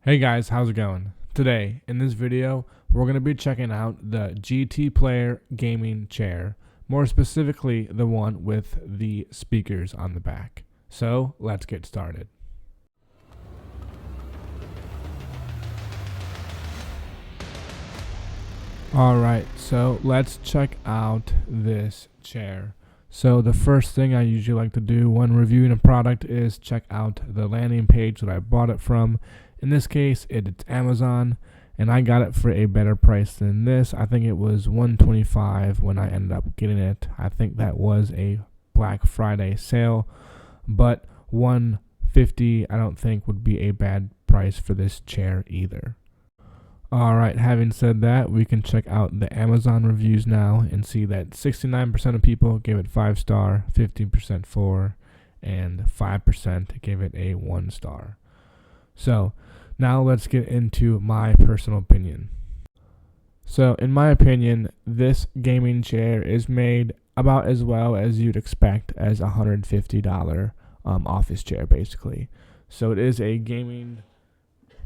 Hey guys, how's it going? Today, in this video, we're going to be checking out the GTPLAYER Gaming Chair, more specifically the one with the speakers on the back. So, let's get started. Alright, so let's check out this chair. So the first thing I usually like to do when reviewing a product is check out the landing page that I bought it from. In this case, it's Amazon, and I got it for a better price than this. I think it was $125 when I ended up getting it. I think that was a Black Friday sale, but $150 I don't think would be a bad price for this chair either. Alright, having said that, we can check out the Amazon reviews now and see that 69% of people gave it 5-star, 15% 4, and 5% gave it a 1-star. So, now let's get into my personal opinion. So, in my opinion, this gaming chair is made about as well as you'd expect as a $150 office chair, basically. So, it is a gaming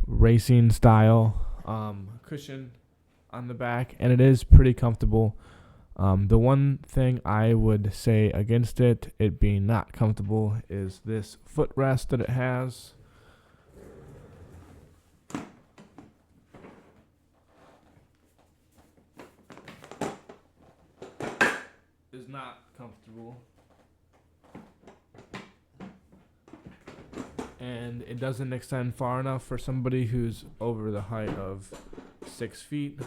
racing style cushion on the back, and it is pretty comfortable. The one thing I would say against it being not comfortable is this footrest that it has. Is not comfortable, and it doesn't extend far enough for somebody who's over the height of 6 feet,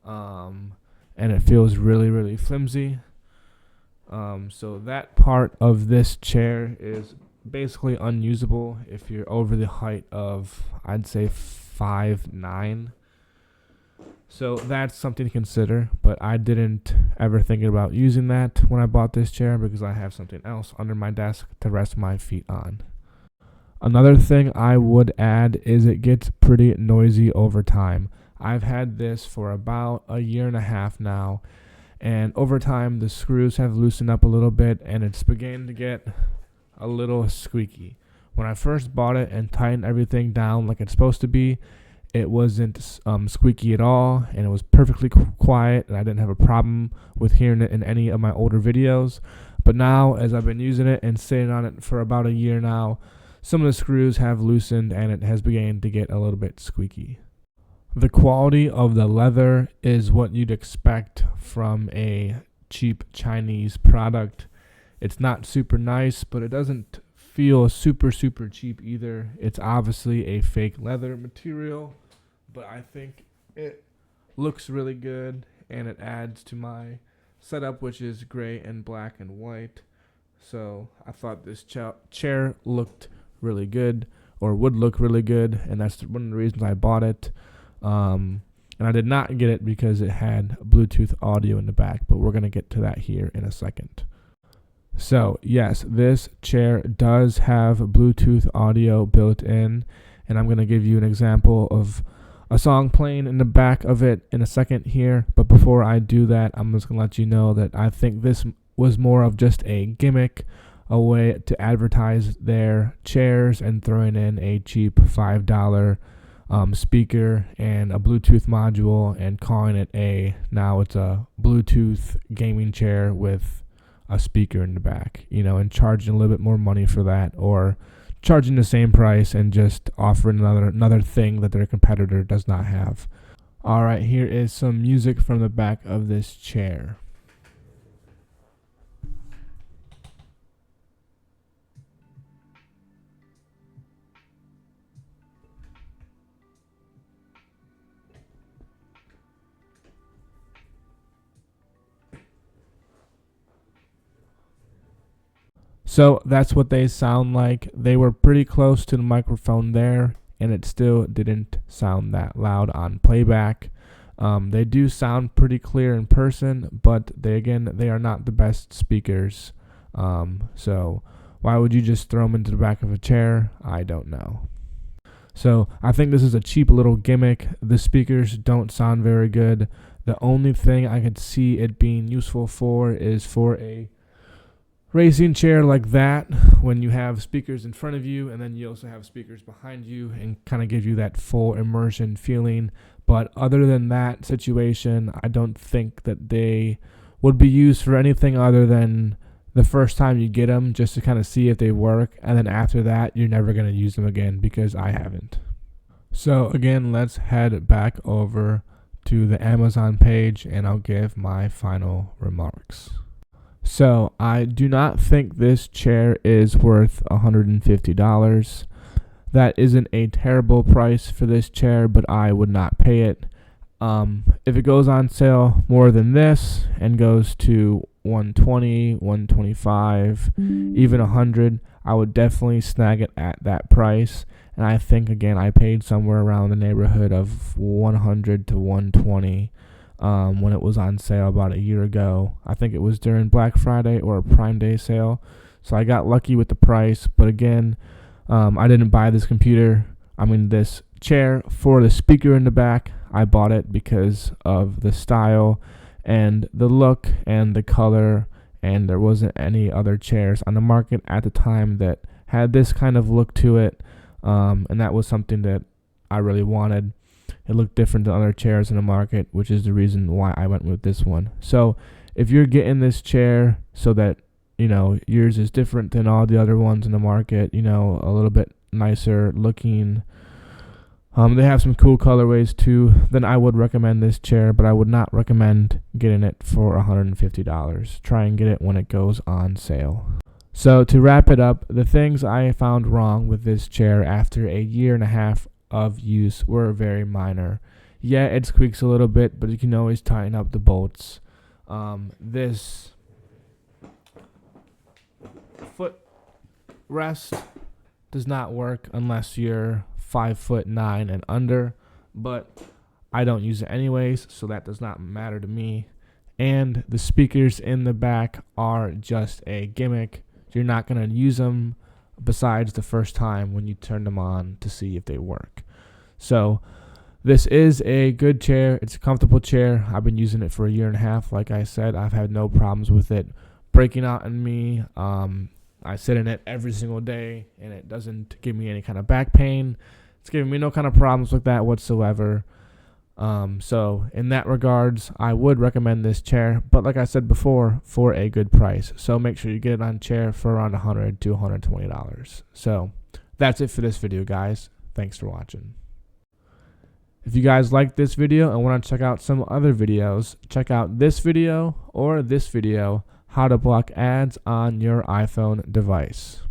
and it feels really flimsy. So that part of this chair is basically unusable if you're over the height of, I'd say, 5'9". So that's something to consider, but I didn't ever think about using that when I bought this chair because I have something else under my desk to rest my feet on. Another thing I would add is it gets pretty noisy over time. I've had this for about a year and a half now, and over time the screws have loosened up a little bit and it's beginning to get a little squeaky. When I first bought it and tightened everything down like it's supposed to be, it wasn't squeaky at all, and it was perfectly quiet, and I didn't have a problem with hearing it in any of my older videos. But now, as I've been using it and sitting on it for about a year now, some of the screws have loosened and it has begun to get a little bit squeaky. The quality of the leather is what you'd expect from a cheap Chinese product. It's not super nice, but it doesn't feel super cheap either. It's obviously a fake leather material, but I think it looks really good and it adds to my setup, which is gray and black and white. So I thought this chair looked really good, or would look really good, and that's one of the reasons I bought it. And I did not get it because it had Bluetooth audio in the back, but we're going to get to that here in a second. So yes, this chair does have Bluetooth audio built in, and I'm going to give you an example of a song playing in the back of it in a second here. But before I do that, I'm just going to let you know that I think this was more of just a gimmick, a way to advertise their chairs and throwing in a cheap $5 speaker and a Bluetooth module and calling it now it's a Bluetooth gaming chair with a speaker in the back, and charging a little bit more money for that, or charging the same price and just offering another thing that their competitor does not have. Alright, here is some music from the back of this chair. So that's what they sound like. They were pretty close to the microphone there, and it still didn't sound that loud on playback. They do sound pretty clear in person, but they are not the best speakers. So why would you just throw them into the back of a chair? I don't know. So I think this is a cheap little gimmick. The speakers don't sound very good. The only thing I could see it being useful for is for a racing chair like that when you have speakers in front of you and then you also have speakers behind you and kind of give you that full immersion feeling. But other than that situation, I don't think that they would be used for anything other than the first time you get them just to kind of see if they work, and then after that you're never going to use them again, because I haven't. So again, let's head back over to the Amazon page and I'll give my final remarks. So I do not think this chair is worth $150. That isn't a terrible price for this chair, but I would not pay it. If it goes on sale more than this and goes to 120, 125, even 100, I would definitely snag it at that price. And I think, again, I paid somewhere around the neighborhood of 100 to 120 when it was on sale about a year ago. I think it was during Black Friday or a Prime Day sale. So I got lucky with the price. But again, I didn't buy this this chair for the speaker in the back. I bought it because of the style and the look and the color, and there wasn't any other chairs on the market at the time that had this kind of look to it, and that was something that I really wanted. It looked different than other chairs in the market, which is the reason why I went with this one. So if you're getting this chair so that yours is different than all the other ones in the market, a little bit nicer looking, they have some cool colorways too, then I would recommend this chair, but I would not recommend getting it for $150. Try and get it when it goes on sale. So to wrap it up, the things I found wrong with this chair after a year and a half of use were very minor. Yeah, it squeaks a little bit, but you can always tighten up the bolts. This foot rest does not work unless you're 5'9" and under, but I don't use it anyways, so that does not matter to me. And the speakers in the back are just a gimmick. You're not going to use them besides the first time when you turn them on to see if they work. So this is a good chair. It's a comfortable chair. I've been using it for a year and a half. Like I said, I've had no problems with it breaking out on me. I sit in it every single day, and it doesn't give me any kind of back pain. It's giving me no kind of problems with that whatsoever. So in that regards, I would recommend this chair, but like I said before, for a good price. So make sure you get it on chair for around $100 to $120. So that's it for this video, guys. Thanks for watching. If you guys like this video and want to check out some other videos, check out this video or this video, how to block ads on your iPhone device.